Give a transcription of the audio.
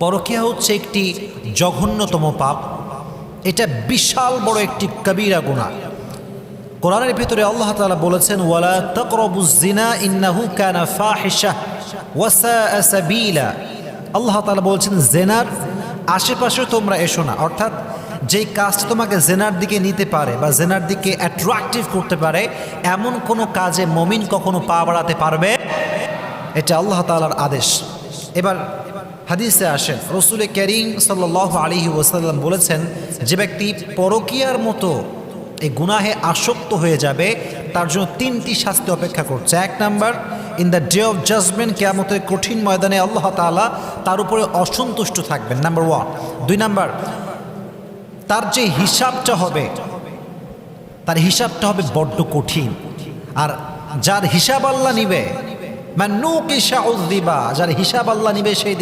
পরকীয়া হচ্ছে একটি জঘন্যতম পাপ, এটা বিশাল বড় একটি কবিরা গুনাহ। কোরআনের ভিতরে আল্লাহ তাআলা বলেছেন, ওয়ালা তাকরাবুজ জিনা ইন্নাহু কানা ফাহিশা ওয়া সাআ সাবিলা। আল্লাহ তাআলা বলছেন জেনার আশেপাশে তোমরা এসো না, অর্থাৎ যেই কাজটা তোমাকে জেনার দিকে নিতে পারে বা জেনার দিকে অ্যাট্রাকটিভ করতে পারে এমন কোনো কাজে মুমিন কখনো পা বাড়াতে পারবে, এটা আল্লাহ তাআলার আদেশ। এবার হাদিসে আসেন, রাসূল কারীম সাল্লাল্লাহু আলাইহি ওয়াসাল্লাম বলেছেন, যে ব্যক্তি পরকীয়ার মতো এই গুনাহে আসক্ত হয়ে যাবে তার জন্য তিনটি শাস্তি অপেক্ষা করছে। এক number, in the day of judgement, কিয়ামতের কঠিন ময়দানে আল্লাহ তাআলা তার উপরে অসন্তুষ্ট থাকবেন, নাম্বার ওয়ান। দুই নাম্বার, তার যে হিসাবটা হবে তার হিসাবটা হবে বড্ড কঠিন। আর যার হিসাব আল্লাহ নিবে, মান নুকিশা উযযিবা, যার হিসাব আল্লাহ নিবে সেই দিন